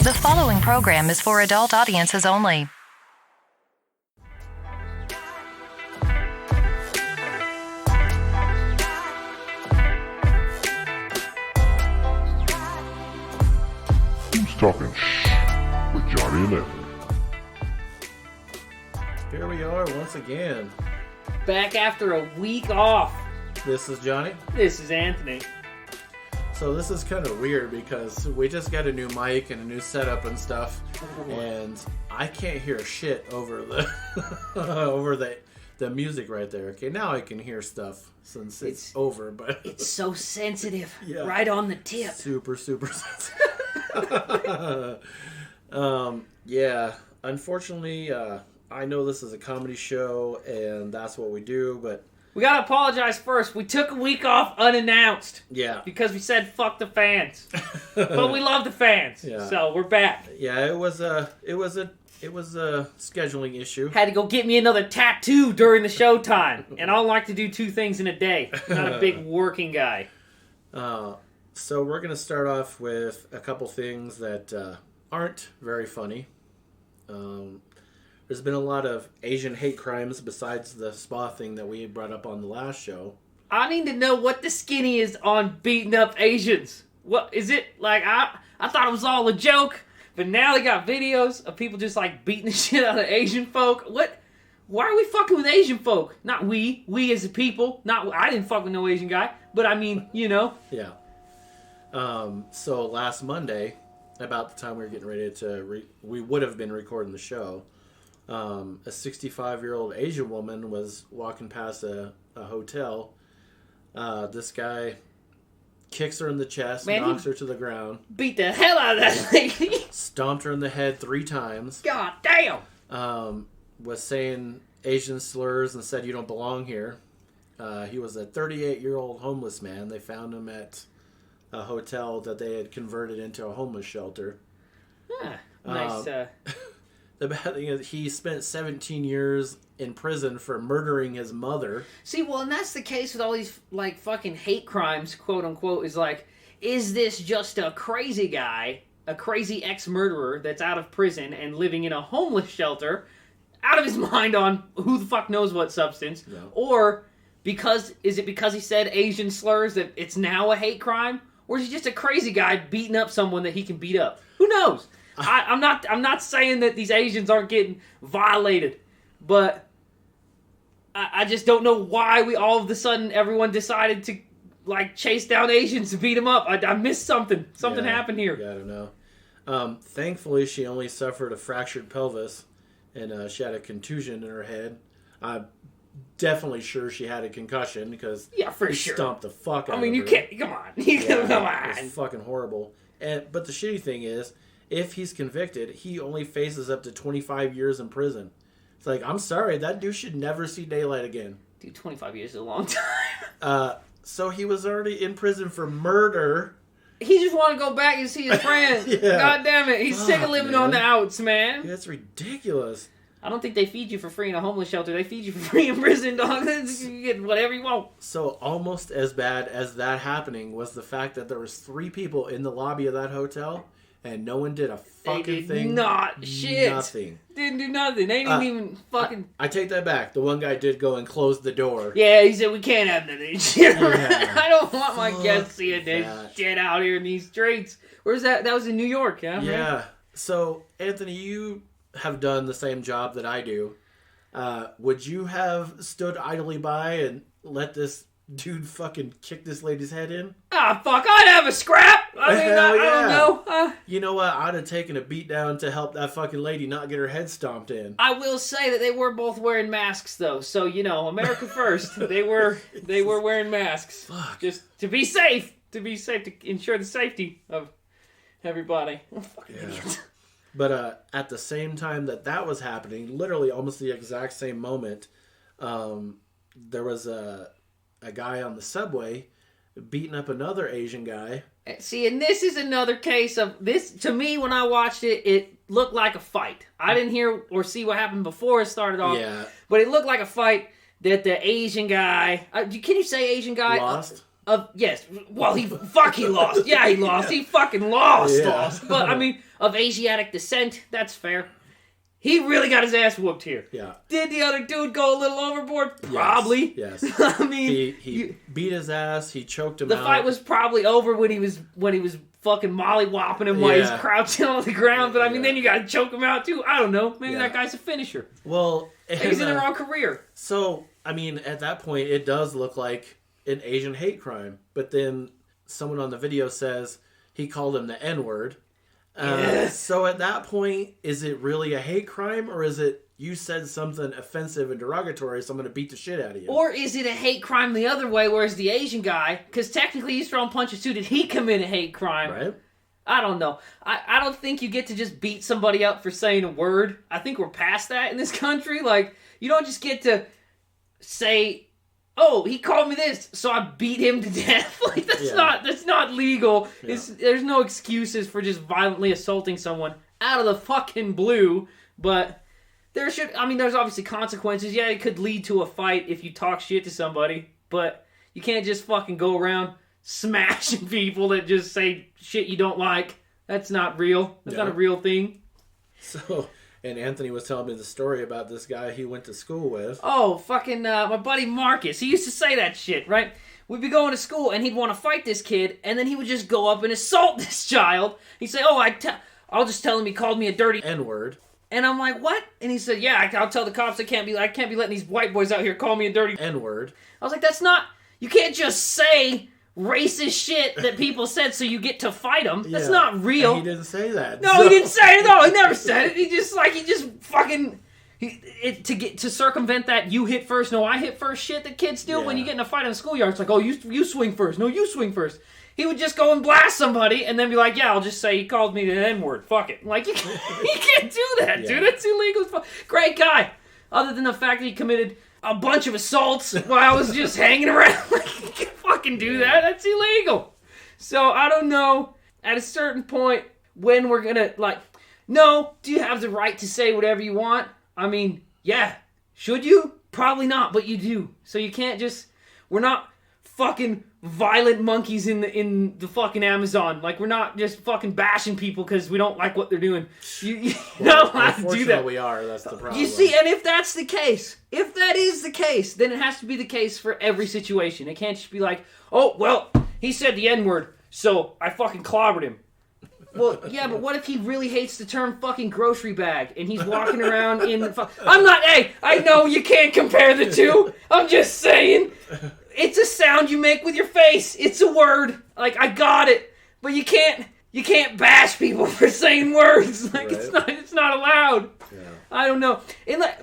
The following program is for adult audiences only. Who's talking Shh with Johnny and Evan? Here we are once again. Back after a week off. This is Johnny. This is Anthony. So this is kind of weird because we just got a new mic and a new setup and stuff, and I can't hear shit over the over the music right there. Okay, now I can hear stuff since it's over, but It's so sensitive. Yeah. Right on the tip. super sensitive. Yeah. Unfortunately, I know this is a comedy show and that's what we do, but We gotta apologize first. We took a week off unannounced yeah. because we said fuck the fans. But we love the fans. Yeah. So we're back. Yeah, it was a scheduling issue. Had to go get me another tattoo during the show time. And I don't like to do two things in a day. I'm not a big working guy. So we're going to start off with a couple things that aren't very funny. There's been a lot of Asian hate crimes besides the spa thing that we brought up on the last show. I need to know what the skinny is on beating up Asians. What is it like? I thought it was all a joke, but now they got videos of people just like beating the shit out of Asian folk. What? Why are we fucking with Asian folk? Not we as a people. Not I didn't fuck with no Asian guy, but I mean, you know. Yeah. So last Monday, about the time we were getting ready to, we would have been recording the show. A 65-year-old Asian woman was walking past a hotel. This guy kicks her in the chest, knocks her to the ground. Beat the hell out of that lady. Stomped her in the head 3 times. God damn. Was saying Asian slurs and said, "You don't belong here." He was a 38-year-old homeless man. They found him at a hotel that they had converted into a homeless shelter. Nice. The bad thing is he spent 17 years in prison for murdering his mother. See, well, and that's the case with all these, like, fucking hate crimes, quote unquote, is like, is this just a crazy guy, a crazy ex-murderer that's out of prison and living in a homeless shelter, out of his mind on who the fuck knows what substance? No. Or is it because he said Asian slurs that it's now a hate crime? Or is he just a crazy guy beating up someone that he can beat up? Who knows? I'm not saying that these Asians aren't getting violated, but I just don't know why we all of a sudden everyone decided to like chase down Asians to beat them up. I missed something. Something happened here. Yeah, I don't know. Thankfully, she only suffered a fractured pelvis, and she had a contusion in her head. I'm definitely sure she had a concussion because For he sure. stomped the fuck out of her. I mean, you can't. Come on. Come on. It's fucking horrible. But the shitty thing is, if he's convicted, he only faces up to 25 years in prison. It's like, I'm sorry, that dude should never see daylight again. Dude, 25 years is a long time. So he was already in prison for murder. He just want to go back and see his friends. Yeah. God damn it. He's sick of living on the outs, man. That's ridiculous. I don't think they feed you for free in a homeless shelter. They feed you for free in prison, dog. You get whatever you want. So almost as bad as that happening was the fact that there was 3 people in the lobby of that hotel, and no one did a fucking They did thing. not shit. Nothing. Didn't do nothing. They didn't even fucking... I take that back. The one guy did go and close the door. Yeah, he said, we can't have none of this shit. Yeah. I don't want my Fuck guests seeing this that. shit out here in these streets. Where's that? That was in New York, yeah? Yeah. Right? So, Anthony, you have done the same job that I do. Would you have stood idly by and let this dude fucking kick this lady's head in? Ah, fuck, I'd have a scrap. I mean, Hell I don't know. You know what? I'd have taken a beat down to help that fucking lady not get her head stomped in. I will say that they were both wearing masks, though. So, you know, America first. They were wearing masks. Fuck. Just to be safe. To ensure the safety of everybody. Oh, fucking idiots. But at the same time that was happening, literally almost the exact same moment, there was a guy on the subway beating up another Asian guy. See, and this is another case of this. To me, when I watched it, it looked like a fight. I didn't hear or see what happened before it started off. Yeah. But it looked like a fight that the Asian guy... can you say Asian guy? Lost? yes, well, he lost. Yeah, he lost. He fucking lost. Yeah. But, I mean, of Asiatic descent, that's fair. He really got his ass whooped here. Yeah. Did the other dude go a little overboard? Probably. Yes. I mean, he beat his ass. He choked him out. The fight was probably over when he was fucking mollywopping him while he's crouching on the ground. But I mean, then you gotta choke him out too. I don't know. Maybe that guy's a finisher. Well, he's in the wrong career. So I mean, at that point, it does look like an Asian hate crime. But then someone on the video says he called him the N-word. So at that point, is it really a hate crime, or is it you said something offensive and derogatory, so I'm going to beat the shit out of you? Or is it a hate crime the other way, whereas the Asian guy, because technically he's throwing punches too, did he commit a hate crime? Right. I don't know. I don't think you get to just beat somebody up for saying a word. I think we're past that in this country. Like, you don't just get to say, oh, he called me this, so I beat him to death. Like, that's not legal. Yeah. There's no excuses for just violently assaulting someone out of the fucking blue. But there's obviously consequences. Yeah, it could lead to a fight if you talk shit to somebody. But you can't just fucking go around smashing people that just say shit you don't like. That's not real. That's not a real thing. So... And Anthony was telling me the story about this guy he went to school with. Oh, fucking my buddy Marcus. He used to say that shit, right? We'd be going to school, and he'd want to fight this kid, and then he would just go up and assault this child. He'd say, oh, I'll just tell him he called me a dirty N-word. And I'm like, what? And he said, yeah, I'll tell the cops I can't be letting these white boys out here call me a dirty N-word. I was like, that's not... You can't just say racist shit that people said so you get to fight them. That's not real. And he didn't say that. No, he didn't say it. No, he never said it. He just fucking to circumvent that you hit first, no I hit first shit that kids do when you get in a fight in the schoolyard. It's like, oh, you swing first. No, you swing first. He would just go and blast somebody and then be like, yeah, I'll just say he called me the N-word. Fuck it. Like, you can't do that, dude. That's illegal. Great guy. Other than the fact that he committed a bunch of assaults while I was just hanging around. Like, you can't fucking do that. That's illegal. So, I don't know, at a certain point, when we're gonna, no, do you have the right to say whatever you want? I mean, yeah. Should you? Probably not, but you do. So you can't just, we're not fucking violent monkeys in the fucking Amazon. Like, we're not just fucking bashing people because we don't like what they're doing. You don't have to do that. We are. That's the problem. You see, and if that's the case, if that is the case, then it has to be the case for every situation. It can't just be like, oh, well, he said the N-word, so I fucking clobbered him. Well, yeah, but what if he really hates the term fucking grocery bag and he's walking around in the I know you can't compare the two. I'm just saying. It's a sound you make with your face. It's a word. Like, I got it. But you can't bash people for saying words. Like, right. It's not allowed. Yeah. I don't know.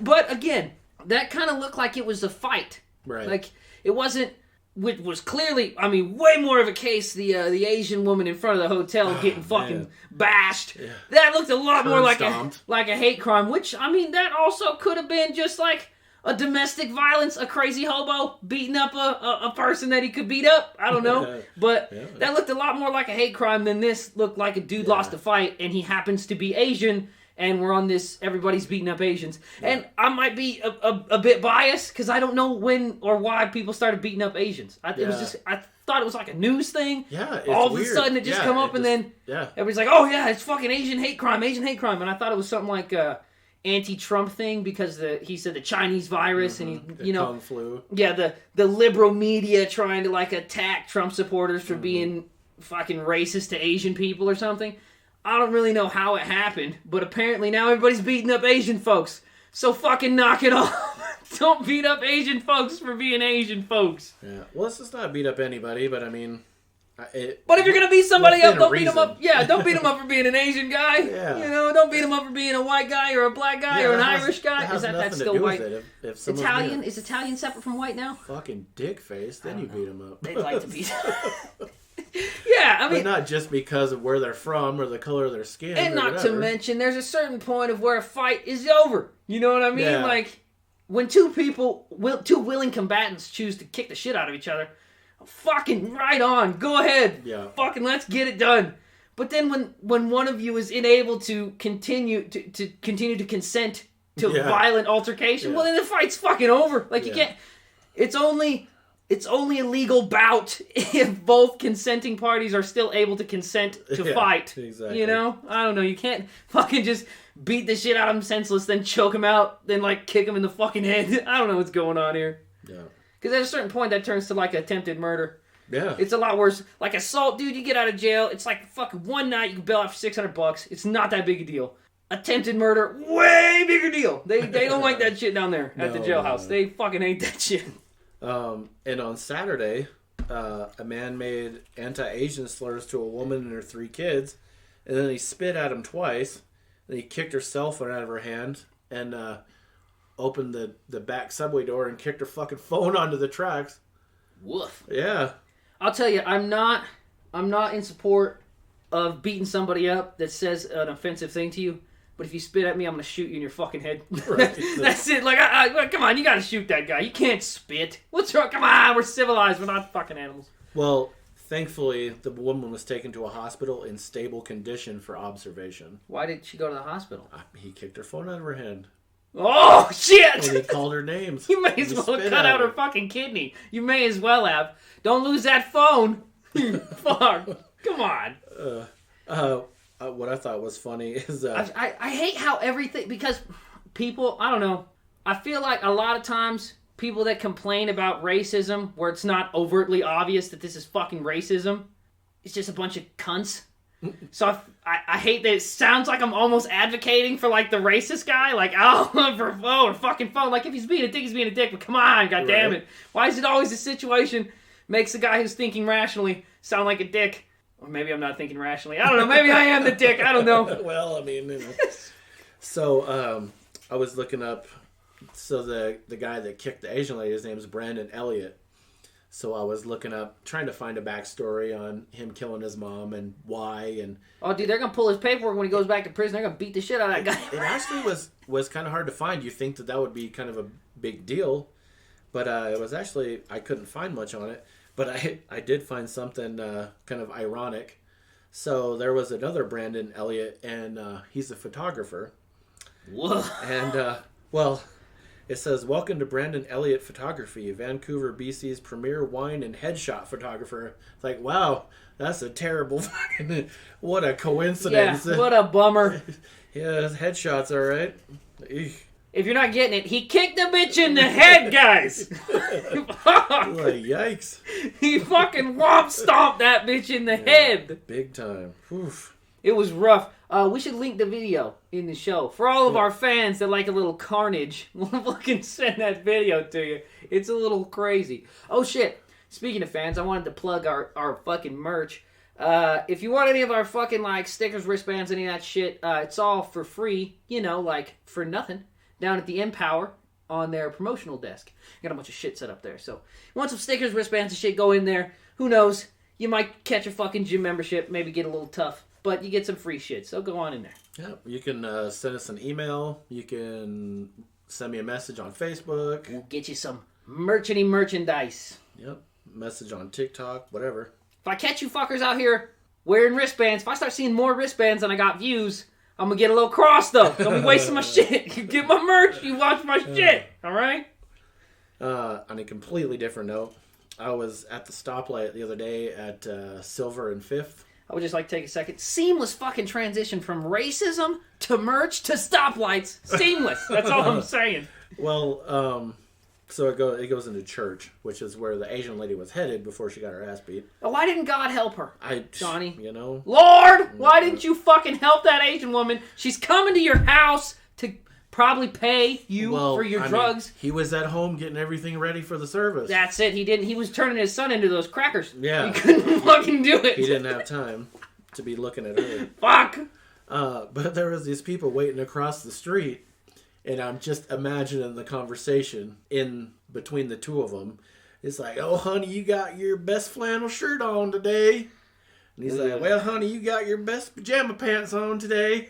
But again, that kind of looked like it was a fight. Right. Like, it wasn't, which was clearly, I mean, way more of a case, the Asian woman in front of the hotel getting fucking bashed. Yeah. That looked a lot more like a hate crime, which, I mean, that also could have been just like a domestic violence, a crazy hobo beating up a person that he could beat up. I don't know. But that looked a lot more like a hate crime than this looked like a dude lost a fight and he happens to be Asian and we're on this, everybody's beating up Asians. Yeah. And I might be a bit biased because I don't know when or why people started beating up Asians. I thought it was like a news thing. Yeah, it's all weird. Of a sudden it just come up and then everybody's like, oh yeah, it's fucking Asian hate crime. And I thought it was something like anti-Trump thing because he said the Chinese virus and the Kung flu. Yeah, the liberal media trying to like attack Trump supporters for being fucking racist to Asian people or something. I don't really know how it happened, but apparently now everybody's beating up Asian folks. So fucking knock it off. Don't beat up Asian folks for being Asian folks. Yeah. Well, let's just not beat up anybody, but I mean... But if you're gonna beat somebody up, don't beat them up. Yeah, don't beat them up for being an Asian guy. Yeah. You know, don't beat them up for being a white guy or a black guy or an Irish guy. Is that's still white? If Italian is Italian separate from white now? Fucking dick face. Then you beat them up. They'd like to beat. Yeah, I mean, but not just because of where they're from or the color of their skin. And not to mention, there's a certain point of where a fight is over. You know what I mean? Yeah. Like when two willing combatants choose to kick the shit out of each other. Fucking right on. Go ahead. Yeah. Fucking let's get it done. But then when one of you is unable to continue to consent to violent altercation, well then the fight's fucking over. Like you can't. It's only it's only a legal bout if both consenting parties are still able to consent to fight. Exactly. You know? I don't know. You can't fucking just beat the shit out of him senseless, then choke him out, then like kick him in the fucking head. I don't know what's going on here. Yeah. Because at a certain point, that turns to like attempted murder. Yeah. It's a lot worse. Like assault, dude, you get out of jail. It's like fucking one night, you can bail out for $600. It's not that big a deal. Attempted murder, way bigger deal. They don't like that shit down there at the jailhouse. No. They fucking hate that shit. And on Saturday, a man made anti-Asian slurs to a woman and her 3 kids, and then he spit at him twice. Then he kicked her cell phone out of her hand and opened the back subway door and kicked her fucking phone onto the tracks. Woof. Yeah. I'll tell you, I'm not in support of beating somebody up that says an offensive thing to you. But if you spit at me, I'm going to shoot you in your fucking head. Right. That's it. Like, come on, you got to shoot that guy. You can't spit. What's wrong? Come on, we're civilized. We're not fucking animals. Well, thankfully, the woman was taken to a hospital in stable condition for observation. Why did she go to the hospital? He kicked her phone out of her hand. Oh, shit! And he called her names. You may as well cut out her fucking kidney. You may as well have. Don't lose that phone. Fuck. Come on. What I thought was funny is... I hate how everything... Because people... I don't know. I feel like a lot of times people that complain about racism where it's not overtly obvious that this is fucking racism, it's just a bunch of cunts. So I hate that it sounds like I'm almost advocating for like the racist guy. Like, for fucking phone. Like if he's being a dick, he's being a dick. But come on, goddammit. Right. Why is it always a situation makes the guy who's thinking rationally sound like a dick? Or maybe I'm not thinking rationally. I don't know. Maybe I am the dick. I don't know. Well, I mean, you know. So, I was looking up. So the guy that kicked the Asian lady, his name is Brandon Elliott. So I was looking up, trying to find a backstory on him killing his mom and why. And oh, dude, they're gonna pull his paperwork when he goes back to prison. They're gonna beat the shit out of that guy. It actually was kind of hard to find. You think that would be kind of a big deal, but it was actually I couldn't find much on it. But I did find something kind of ironic. So there was another Brandon Elliott, and he's a photographer. Whoa. And, it says, welcome to Brandon Elliott Photography, Vancouver, BC's premier wine and headshot photographer. It's like, wow, that's a terrible fucking... What a coincidence. Yeah, what a bummer. Yeah, his headshot's all right. Eesh. If you're not getting it, he kicked the bitch in the head, guys. Fuck. Like, yikes. He fucking womp stomped that bitch in the head. Big time. Oof. It was rough. We should link the video in the show. For all of our fans that like a little carnage, we'll fucking send that video to you. It's a little crazy. Oh, shit. Speaking of fans, I wanted to plug our fucking merch. If you want any of our fucking, like, stickers, wristbands, any of that shit, it's all for free. You know, like, for nothing. Down at the Empower on their promotional desk. Got a bunch of shit set up there. So, you want some stickers, wristbands, and shit, go in there. Who knows? You might catch a fucking gym membership, maybe get a little tough. But you get some free shit, so go on in there. Yeah, you can send us an email. You can send me a message on Facebook. We'll get you some merchandise. Yep, message on TikTok, whatever. If I catch you fuckers out here wearing wristbands, if I start seeing more wristbands than I got views, I'm going to get a little cross, though. Don't be wasting my shit. You get my merch, you watch my shit, all right? On a completely different note, I was at the stoplight the other day at Silver and 5th. I would just like to take a second. Seamless fucking transition from racism to merch to stoplights. Seamless. That's all I'm saying. Well, so it goes into church, which is where the Asian lady was headed before she got her ass beat. Oh, why didn't God help her, Johnny? You know? Lord, why didn't you fucking help that Asian woman? She's coming to your house to probably pay you for your drugs. He was at home getting everything ready for the service. That's it. He didn't. He was turning his son into those crackers. Yeah. He couldn't fucking do it. He didn't have time to be looking at her. Fuck. But there was these people waiting across the street, and I'm just imagining the conversation in between the two of them. It's like, oh, honey, you got your best flannel shirt on today. And he's like, well, honey, you got your best pajama pants on today.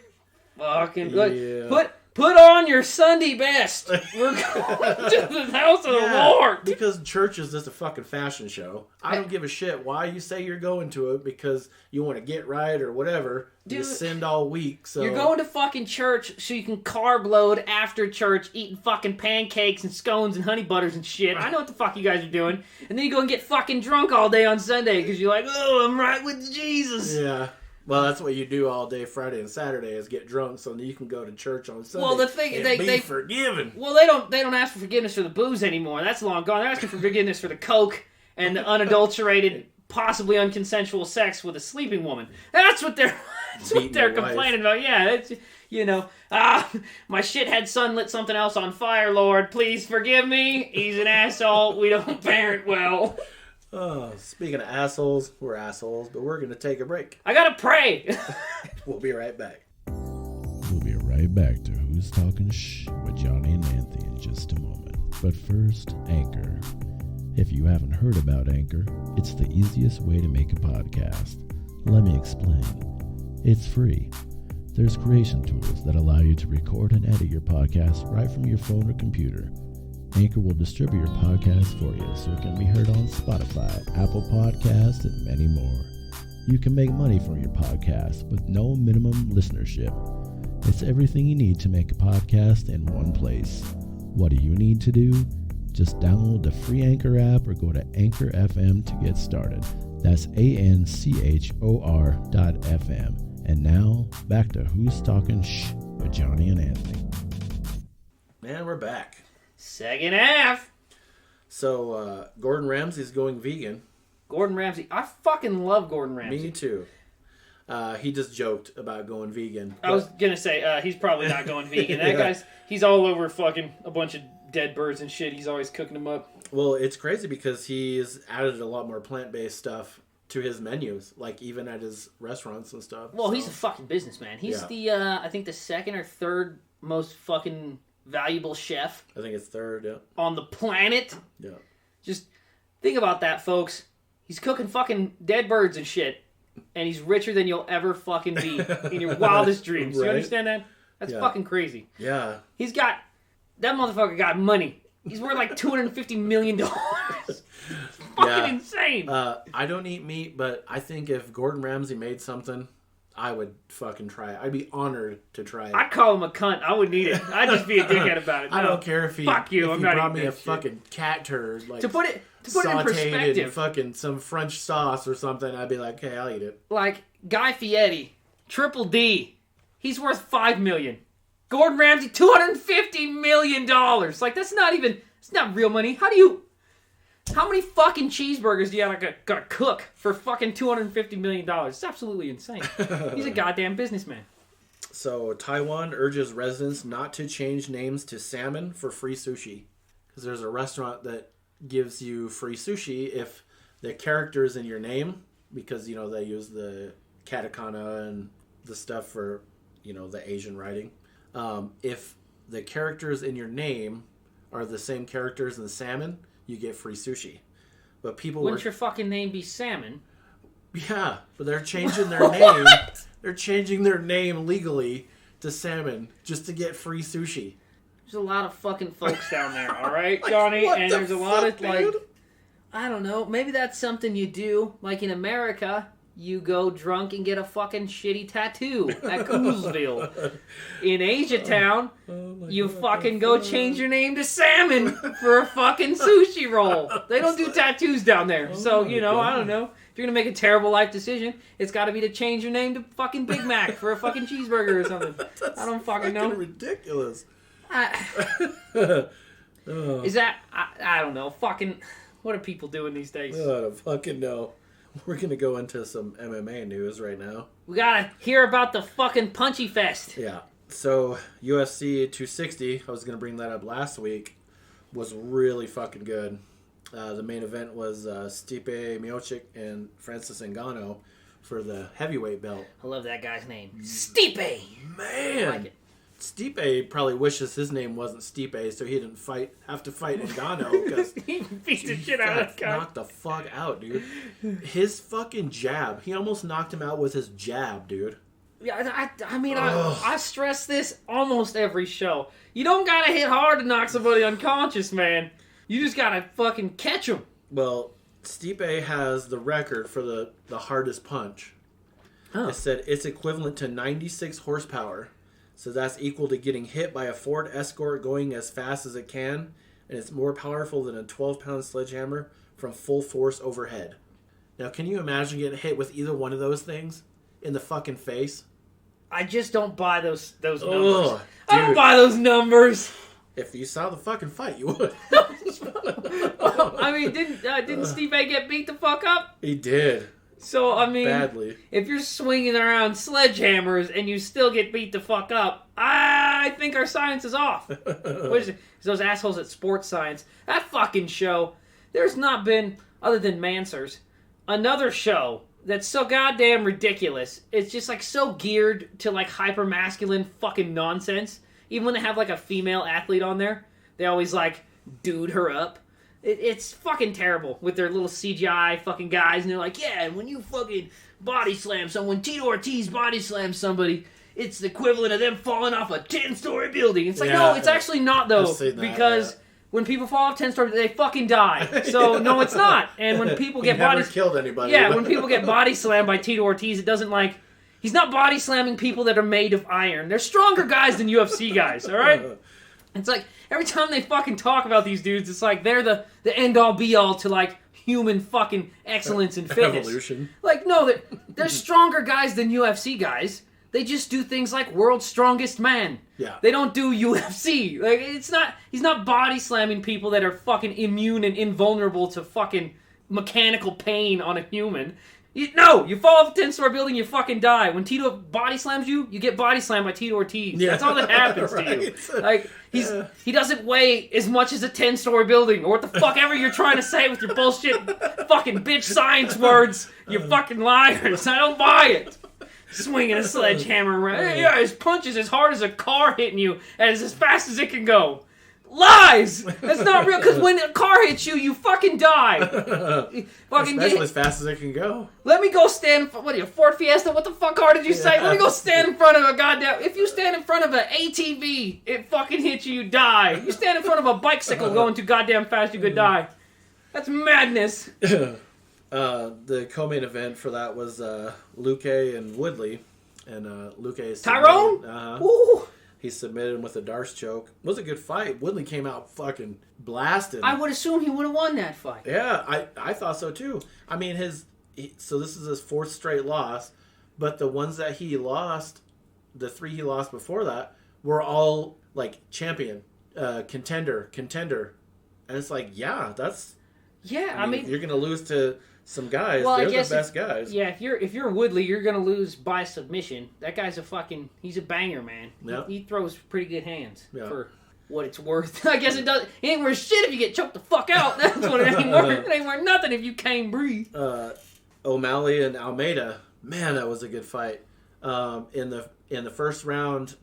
Fucking good. Yeah. Put on your Sunday best. We're going to the house of the Lord. Because church is just a fucking fashion show. I don't give a shit why you say you're going to it because you want to get right or whatever. Dude, you sinned all week. So you're going to fucking church so you can carb load after church, eating fucking pancakes and scones and honey butters and shit. I know what the fuck you guys are doing. And then you go and get fucking drunk all day on Sunday because you're like, oh, I'm right with Jesus. Yeah. Well, that's what you do all day Friday and Saturday is get drunk so that you can go to church on Sunday. Well, the thing and they be forgiven. Well, they don't ask for forgiveness for the booze anymore. That's long gone. They're asking for forgiveness for the coke and the unadulterated, possibly unconsensual sex with a sleeping woman. That's what they're complaining about. Yeah, it's, my shithead son lit something else on fire. Lord, please forgive me. He's an asshole. We don't parent well. Oh, speaking of assholes, we're assholes, but we're going to take a break. I gotta pray. We'll be right back. We'll be right back to Who's Talking Shh with Johnny and Anthony in just a moment. But first, Anchor. If you haven't heard about Anchor, it's the easiest way to make a podcast. Let me explain. It's free. There's creation tools that allow you to record and edit your podcast right from your phone or computer. Anchor will distribute your podcast for you so it can be heard on Spotify, Apple Podcasts, and many more. You can make money from your podcast with no minimum listenership. It's everything you need to make a podcast in one place. What do you need to do? Just download the free Anchor app or go to Anchor FM to get started. That's ANCHOR.FM. And now, back to Who's Talking Shh with Johnny and Anthony. Man, we're back. Second half. So, Gordon Ramsay's going vegan. Gordon Ramsay. I fucking love Gordon Ramsay. Me too. He just joked about going vegan. I was going to say, he's probably not going vegan. That guy's, he's all over fucking a bunch of dead birds and shit. He's always cooking them up. Well, it's crazy because he's added a lot more plant-based stuff to his menus, like even at his restaurants and stuff. Well, he's a fucking businessman. He's the, I think the second or third most fucking valuable chef. I think it's third, yeah. On the planet. Yeah. Just think about that, folks. He's cooking fucking dead birds and shit, and he's richer than you'll ever fucking be in your wildest dreams. Right? You understand that? That's fucking crazy. Yeah. That motherfucker got money. He's worth like $250 million. It's fucking insane. I don't eat meat, but I think if Gordon Ramsay made something, I would fucking try it. I'd be honored to try it. I'd call him a cunt. I wouldn't eat it. I'd just be a dickhead about it. No. I don't care if he Fuck you. I'm not brought me eating a that shit. fucking cat turd, like To put it in sauteed in perspective, fucking some French sauce or something. I'd be like, okay, I'll eat it. like Guy Fieri, Triple D, he's worth $5 million. Gordon Ramsay, $250 million. Like that's not even. It's not real money. How many fucking cheeseburgers do you gotta cook for fucking $250 million? It's absolutely insane. He's a goddamn businessman. So Taiwan urges residents not to change names to salmon for free sushi. Because there's a restaurant that gives you free sushi if the characters in your name, because, they use the katakana and the stuff for, the Asian writing. If the characters in your name are the same characters in the salmon, you get free sushi. But people Wouldn't your fucking name be Salmon? Yeah, but they're changing their name. They're changing their name legally to salmon just to get free sushi. There's a lot of fucking folks down there, all right, Johnny? And there's a lot of, dude? I don't know, maybe that's something you do. Like in America, you go drunk and get a fucking shitty tattoo at Coolsville. In Asia Town, you fucking go change your name to Salmon for a fucking sushi roll. They don't do tattoos down there. So, I don't know. If you're going to make a terrible life decision, it's got to be to change your name to fucking Big Mac for a fucking cheeseburger or something. I don't fucking know. Ridiculous. Is that... I don't know. Fucking... What are people doing these days? I don't fucking know. We're going to go into some MMA news right now. We gotta hear about the fucking Punchy Fest. Yeah. So, UFC 260, I was going to bring that up last week, was really fucking good. The main event was Stipe Miocic and Francis Ngannou for the heavyweight belt. I love that guy's name. Stipe! Man! I like it. Stipe probably wishes his name wasn't Stipe, so he didn't have to fight Ngannou because He beat the shit out of that guy. knocked the fuck out, dude. His fucking jab, he almost knocked him out with his jab, dude. Yeah, I mean, I stress this almost every show. You don't gotta hit hard to knock somebody unconscious, man. You just gotta fucking catch them. Well, Stipe has the record for the hardest punch. It said it's equivalent to 96 horsepower. So that's equal to getting hit by a Ford Escort going as fast as it can. And it's more powerful than a 12-pound sledgehammer from full force overhead. Now, can you imagine getting hit with either one of those things in the fucking face? I just don't buy those numbers. Ugh, I don't buy those numbers. If you saw the fucking fight, you would. I mean, didn't Stipe get beat the fuck up? He did. So, I mean, Badly. If you're swinging around sledgehammers and you still get beat the fuck up, I think our science is off. What is it? It's those assholes at Sports Science. That fucking show, there's not been, other than Mansers, another show that's so goddamn ridiculous. It's just like so geared to like hyper-masculine fucking nonsense. Even when they have like a female athlete on there, they always like dude her up. It's fucking terrible with their little CGI fucking guys, and they're like, yeah, when you fucking body slam someone, Tito Ortiz body slams somebody, it's the equivalent of them falling off a 10-story building. It's like, no, it's actually not, though, because when people fall off 10 stories, they fucking die. So, no, it's not. And when people get never killed anybody. Yeah, when people get body slammed by Tito Ortiz, it doesn't like... He's not body slamming people that are made of iron. They're stronger guys than UFC guys, all right? It's like, every time they fucking talk about these dudes, it's like they're the end-all, be-all to, like, human fucking excellence and fitness. Evolution. Like, no, they're stronger guys than UFC guys. They just do things like World's Strongest Man. Yeah. They don't do UFC. Like, he's not body slamming people that are fucking immune and invulnerable to fucking mechanical pain on a human. You fall off a 10-story building, you fucking die. When Tito body slams you, you get body slammed by Tito Ortiz. Yeah, that's all that happens to you. Like, he doesn't weigh as much as a 10-story building, or what the fuck ever you're trying to say with your bullshit fucking bitch science words, you fucking liars. I don't buy it. Swinging a sledgehammer around. Yeah, his punch is as hard as a car hitting you, and it's as fast as it can go. Lies! That's not real, because when a car hits you, you fucking die. Especially as fast as it can go. Let me go stand... What are you, Ford Fiesta? What the fuck car did you say? Let me go stand in front of a goddamn... If you stand in front of an ATV, it fucking hits you, you die. You stand in front of a bicycle going too goddamn fast, you could die. That's madness. The co-main event for that was Luque and Woodley. And Luque is... Tyrone? Ooh! He submitted him with a Darce choke. It was a good fight. Woodley came out fucking blasted. I would assume he would have won that fight. Yeah, I thought so too. I mean, so this is his fourth straight loss, but the ones that he lost, the 3 he lost before that, were all like champion, contender. And it's like, yeah, that's... Yeah, I mean you're going to lose to some guys. Well, They're the best guys. Yeah, if you're Woodley, you're gonna lose by submission. That guy's he's a banger, man. Yep. He throws pretty good hands for what it's worth. I guess it ain't worth shit if you get choked the fuck out. That's what it ain't worth. It ain't worth nothing if you can't breathe. O'Malley and Almeida, man, that was a good fight. In the first round,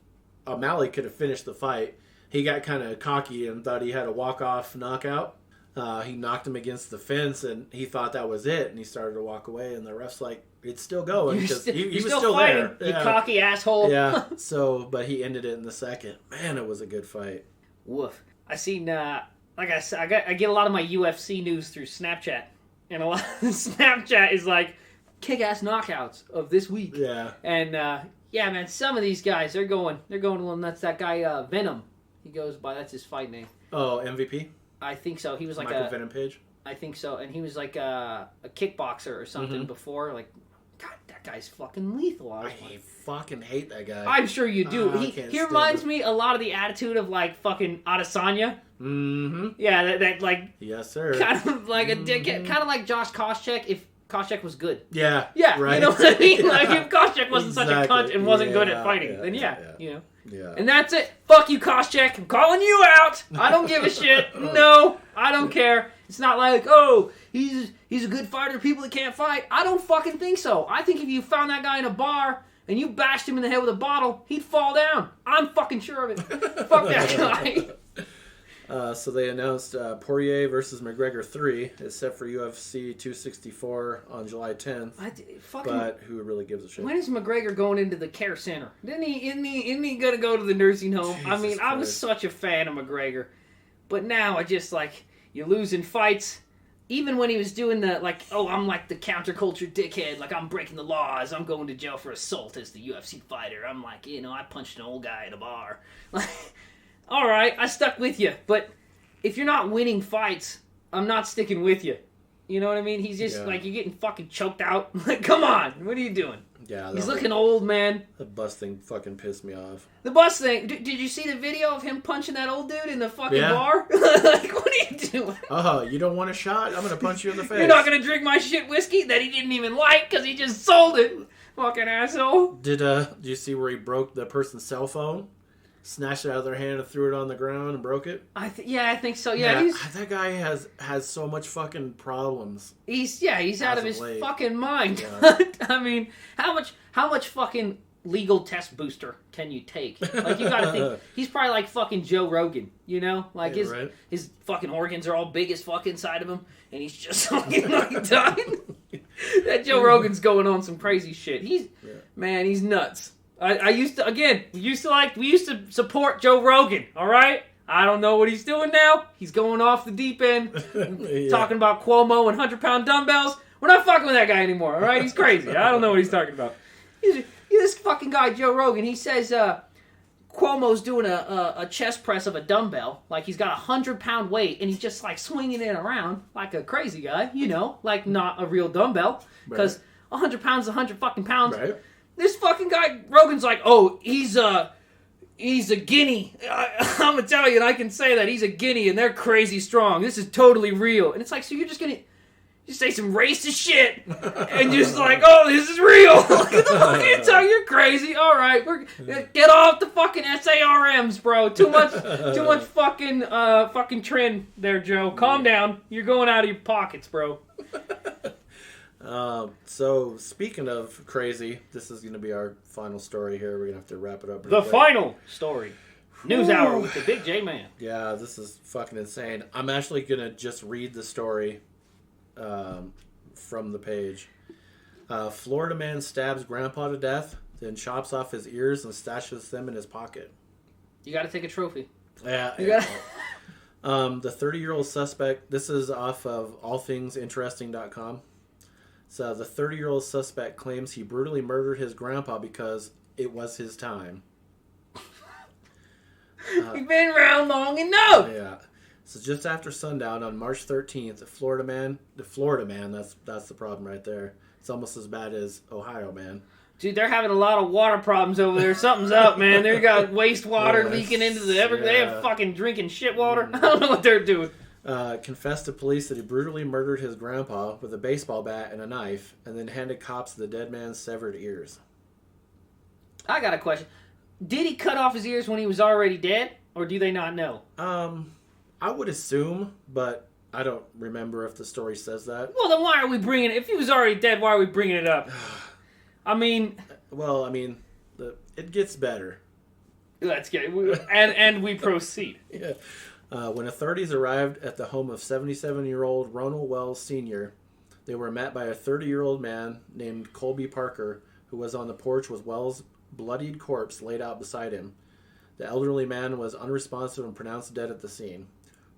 O'Malley could have finished the fight. He got kind of cocky and thought he had a walk-off knockout. He knocked him against the fence, and he thought that was it, and he started to walk away, and the ref's like, it's still going, because he was still fighting, there. You cocky asshole. Yeah, but he ended it in the second. Man, it was a good fight. Woof. I seen, like I said, I get a lot of my UFC news through Snapchat, and a lot of Snapchat is like, kick-ass knockouts of this week. Yeah. And, yeah, man, some of these guys, they're going a little nuts. That guy, Venom, he goes by, that's his fight name. Oh, MVP? I think so. He was like Michael Venom Page? I think so. And he was like a kickboxer or something before. Like, God, that guy's fucking lethal. I fucking hate that guy. I'm sure you do. He reminds me a lot of the attitude of like fucking Adesanya. Mm-hmm. Yeah, that like... Yes, sir. Kind of like a dickhead. Kind of like Josh Koscheck if Koscheck was good. Yeah. Yeah, right. You know what I mean? Like if Koscheck wasn't such a cunt and wasn't good at fighting, then you know. Yeah. And that's it. Fuck you, Koscheck. I'm calling you out. I don't give a shit. No, I don't care. It's not like, oh, he's a good fighter, people that can't fight. I don't fucking think so. I think if you found that guy in a bar and you bashed him in the head with a bottle, he'd fall down. I'm fucking sure of it. Fuck that guy. So they announced Poirier versus McGregor III is set for UFC 264 on July 10th. But who really gives a shit? When is McGregor going into the care center? Isn't he going to go to the nursing home? Jesus I mean, I was Christ. such a fan of McGregor. But now I just, like, you're losing fights. Even when he was doing the, like, oh, I'm like the counterculture dickhead. Like, I'm breaking the laws. I'm going to jail for assault as the UFC fighter. I'm like, I punched an old guy at a bar. Like, all right, I stuck with you. But if you're not winning fights, I'm not sticking with you. You know what I mean? He's just, like, you're getting fucking choked out. Like, come on. What are you doing? Yeah, He's looking old, man. The bus thing fucking pissed me off. The bus thing. Did you see the video of him punching that old dude in the fucking bar? Like, what are you doing? Oh, you don't want a shot? I'm going to punch you in the face. You're not going to drink my shit whiskey that he didn't even like because he just sold it. Fucking asshole. Did you see where he broke the person's cell phone? Snatched it out of their hand and threw it on the ground and broke it? I think so. Yeah, that guy has so much fucking problems. He's out of his fucking mind. Yeah. I mean, how much fucking legal test booster can you take? Like, you gotta think, he's probably like fucking Joe Rogan, Like, his fucking organs are all big as fuck inside of him, and he's just fucking like dying. That Joe Rogan's going on some crazy shit. Man, he's nuts. We used to support Joe Rogan, all right? I don't know what he's doing now. He's going off the deep end, talking about Cuomo and 100-pound dumbbells. We're not fucking with that guy anymore, all right? He's crazy. I don't know what he's talking about. This fucking guy, Joe Rogan, he says Cuomo's doing a chest press of a dumbbell. Like, he's got a 100-pound weight, and he's just, like, swinging it around like a crazy guy, like not a real dumbbell. Because 100 pounds is 100 fucking pounds. Right. This fucking guy, Rogan's like, oh, he's a guinea. I'm Italian, I can say that. He's a guinea, and they're crazy strong. This is totally real. And it's like, so you're just going to just say some racist shit, and just like, oh, this is real. Like, you're crazy. All right, get off the fucking SARMs, bro. Too much fucking trend there, Joe. Calm down. You're going out of your pockets, bro. So, speaking of crazy, this is going to be our final story here. We're going to have to wrap it up. The final story. News hour with the Big J Man. Yeah, this is fucking insane. I'm actually going to just read the story from the page. Florida man stabs grandpa to death, then chops off his ears and stashes them in his pocket. You got to take a trophy. Yeah. The 30-year-old suspect, this is off of allthingsinteresting.com. So the 30-year-old suspect claims he brutally murdered his grandpa because it was his time. You've been around long enough. Yeah. So just after sundown on March 13th, the Florida man, that's the problem right there. It's almost as bad as Ohio man. Dude, they're having a lot of water problems over there. Something's up, man. They got wastewater leaking into the They have fucking drinking shit water. I don't know what they're doing. Confessed to police that he brutally murdered his grandpa with a baseball bat and a knife, and then handed cops the dead man's severed ears. I got a question. Did he cut off his ears when he was already dead, or do they not know? I would assume, but I don't remember if the story says that. Well, then why are we bringing it? If he was already dead, why are we bringing it up? I mean... Well, I mean, it gets better. Let's get it. And we proceed. Yeah. When authorities arrived at the home of 77-year-old Ronald Wells Sr., they were met by a 30-year-old man named Colby Parker, who was on the porch with Wells' bloodied corpse laid out beside him. The elderly man was unresponsive and pronounced dead at the scene.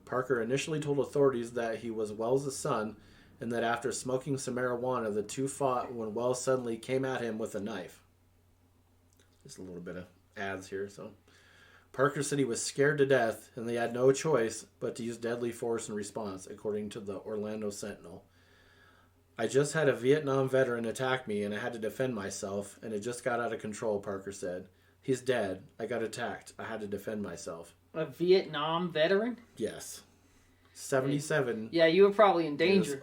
Parker initially told authorities that he was Wells' son, and that after smoking some marijuana, the two fought when Wells suddenly came at him with a knife. Just a little bit of ads here, so... Parker said he was scared to death, and they had no choice but to use deadly force in response, according to the Orlando Sentinel. I just had a Vietnam veteran attack me, and I had to defend myself, and it just got out of control, Parker said. He's dead. I got attacked. I had to defend myself. A Vietnam veteran? Yes. 77. Yeah, you were probably in danger.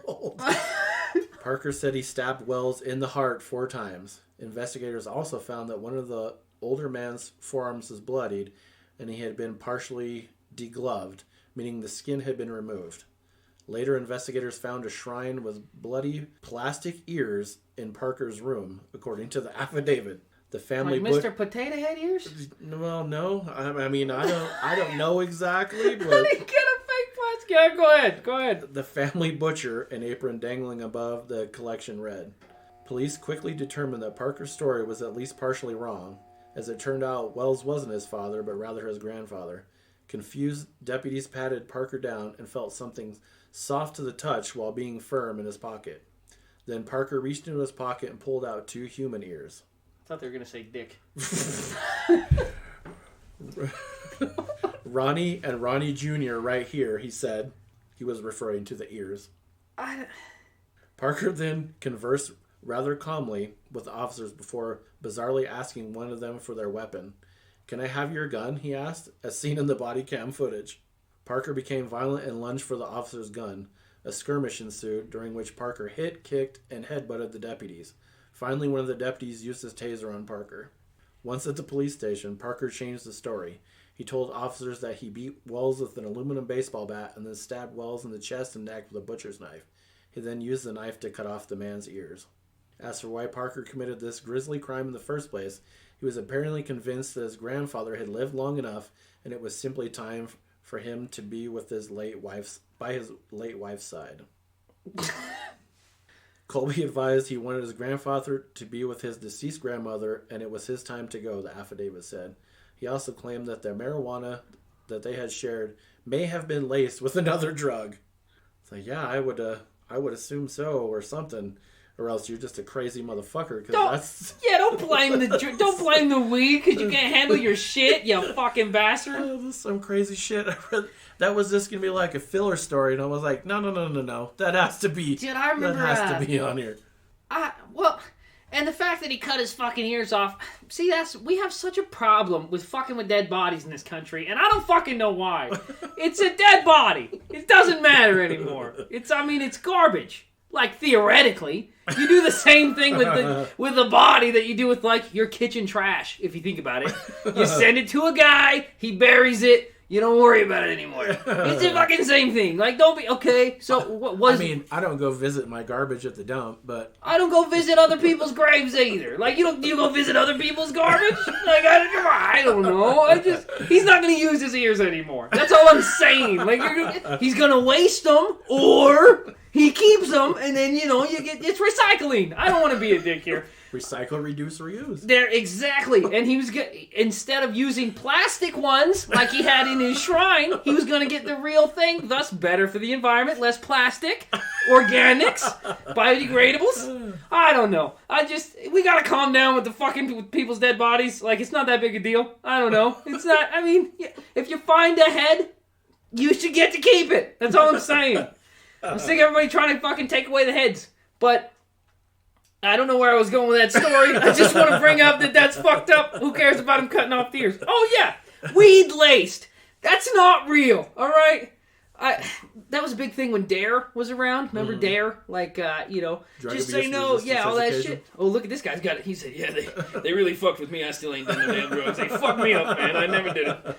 Parker said he stabbed Wells in the heart 4 times. Investigators also found that one of the older man's forearms was bloodied, and he had been partially degloved, meaning the skin had been removed. Later, investigators found a shrine with bloody plastic ears in Parker's room, according to the affidavit. The family like Mr. Potato Head ears? Well, no. I mean, I don't know exactly, but How did he get a fake plastic? Yeah, go ahead. the family butcher, an apron dangling above the collection, read. Police quickly determined that Parker's story was at least partially wrong. As it turned out, Wells wasn't his father, but rather his grandfather. Confused, deputies patted Parker down and felt something soft to the touch while being firm in his pocket. Then Parker reached into his pocket and pulled out 2 human ears. I thought they were going to say dick. Ronnie and Ronnie Jr. right here, he said. He was referring to the ears. Parker then conversed rather calmly with the officers before bizarrely asking one of them for their weapon. Can I have your gun? He asked, as seen in the body cam footage. Parker became violent and lunged for the officer's gun. A skirmish ensued, during which Parker hit, kicked, and headbutted the deputies. Finally, one of the deputies used his taser on Parker. Once at the police station, Parker changed the story. He told officers that he beat Wells with an aluminum baseball bat and then stabbed Wells in the chest and neck with a butcher's knife. He then used the knife to cut off the man's ears. As for why Parker committed this grisly crime in the first place, he was apparently convinced that his grandfather had lived long enough and it was simply time for him to be with his late wife's side. Colby advised he wanted his grandfather to be with his deceased grandmother, and it was his time to go, the affidavit said. He also claimed that the marijuana that they had shared may have been laced with another drug. It's like, yeah, I would assume so, or something, or else you're just a crazy motherfucker. Don't blame the weed because you can't handle your shit, you fucking bastard. Oh, this is some crazy shit. I read that was just gonna be like a filler story, and I was like, no, that has to be. Dude, I remember that has to be on here. And the fact that he cut his fucking ears off. See, we have such a problem with fucking with dead bodies in this country, and I don't fucking know why. It's a dead body. It doesn't matter anymore. It's garbage. Like, theoretically, you do the same thing with the body that you do with, like, your kitchen trash, if you think about it. You send it to a guy, he buries it, you don't worry about it anymore. It's the fucking same thing. Like, don't be... Okay, so what was... I mean, I don't go visit my garbage at the dump, but... I don't go visit other people's graves either. Like, you go visit other people's garbage? Like, I don't know. He's not going to use his ears anymore. That's all I'm saying. Like, he's going to waste them, or... He keeps them, and then, it's recycling. I don't want to be a dick here. Recycle, reduce, reuse. There, exactly. And he was instead of using plastic ones like he had in his shrine, he was going to get the real thing. Thus, better for the environment, less plastic, organics, biodegradables. I don't know. We got to calm down with the fucking with people's dead bodies. Like, it's not that big a deal. I don't know. It's not. I mean, if you find a head, you should get to keep it. That's all I'm saying. I'm sick of everybody trying to fucking take away the heads. But I don't know where I was going with that story. I just want to bring up that that's fucked up. Who cares about him cutting off the ears? Oh, yeah. Weed laced. That's not real. All right? That was a big thing when Dare was around. Remember Dare? Like, just say no. Yeah, all that shit. Oh, look at this guy's got it. He said, yeah, they really fucked with me. I still ain't done no damn drugs. They fucked me up, man. I never did it.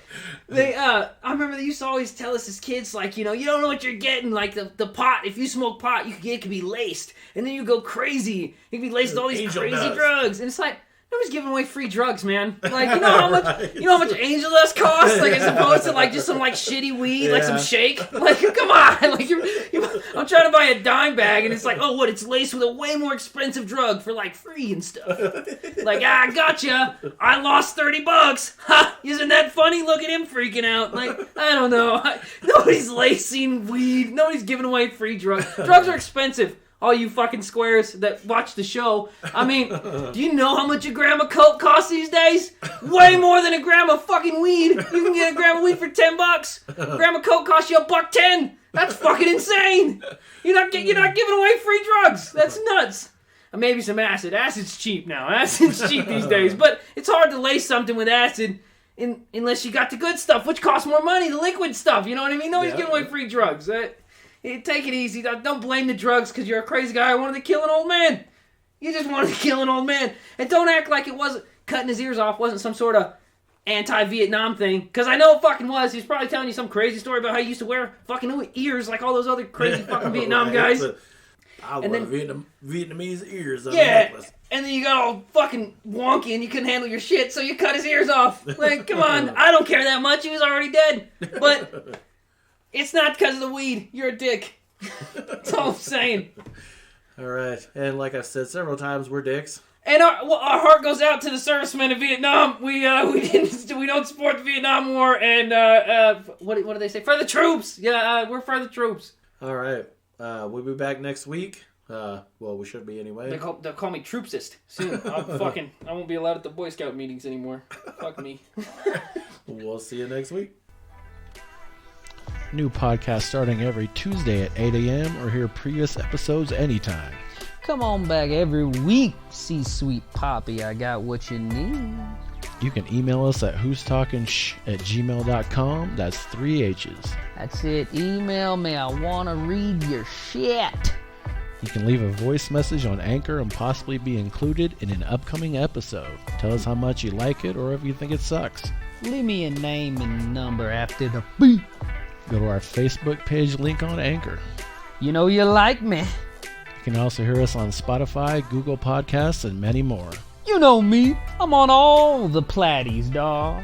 I remember they used to always tell us as kids, like, you don't know what you're getting. Like, the pot, if you smoke pot, it can be laced. And then you go crazy. It can be laced with all these crazy drugs. And it's like, nobody's giving away free drugs, man. Like, you know how much angel dust costs? Like, as opposed to, like, just some, like, shitty weed, like some shake? Like, come on. Like, I'm trying to buy a dime bag, and it's like, oh, what? It's laced with a way more expensive drug for, like, free and stuff. Like, gotcha. I lost $30. Ha! Isn't that funny? Look at him freaking out. Like, I don't know. Nobody's lacing weed. Nobody's giving away free drugs. Drugs are expensive. All you fucking squares that watch the show. I mean, do you know how much a gram of coke costs these days? Way more than a gram of fucking weed. You can get a gram of weed for $10. A gram of coke costs you $1.10. That's fucking insane. You're not giving away free drugs. That's nuts. And maybe some acid. Acid's cheap now. Acid's cheap these days. But it's hard to lace something with acid unless you got the good stuff, which costs more money, the liquid stuff. You know what I mean? Nobody's giving away free drugs. Take it easy. Don't blame the drugs because you're a crazy guy who wanted to kill an old man. You just wanted to kill an old man. And don't act like it wasn't cutting his ears off wasn't some sort of anti-Vietnam thing. Because I know it fucking was. He's probably telling you some crazy story about how he used to wear fucking ears like all those other crazy fucking Vietnam guys. I And want then- Vietnamese ears on a Yeah, necklace. and then you got all fucking wonky and you couldn't handle your shit, so you cut his ears off. Like, come on, I don't care that much. He was already dead. But it's not because of the weed. You're a dick. That's all I'm saying. All right, and like I've said several times, we're dicks. And our heart goes out to the servicemen in Vietnam. We don't support the Vietnam War, and what do they say? For the troops. Yeah, we're for the troops. All right, we'll be back next week. Well, we should be anyway. They'll call me troopsist soon. I won't be allowed at the Boy Scout meetings anymore. Fuck me. We'll see you next week. New podcast starting every Tuesday at 8 a.m. or hear previous episodes anytime. Come on back every week, C-Sweet Poppy. I got what you need. You can email us at who'stalkingshh@gmail.com. That's 3 H's. That's it. Email me. I want to read your shit. You can leave a voice message on Anchor and possibly be included in an upcoming episode. Tell us how much you like it or if you think it sucks. Leave me a name and number after the beep. Go to our Facebook page link on Anchor. You know you like me. You can also hear us on Spotify, Google Podcasts, and many more. You know me. I'm on all the platties, dawg.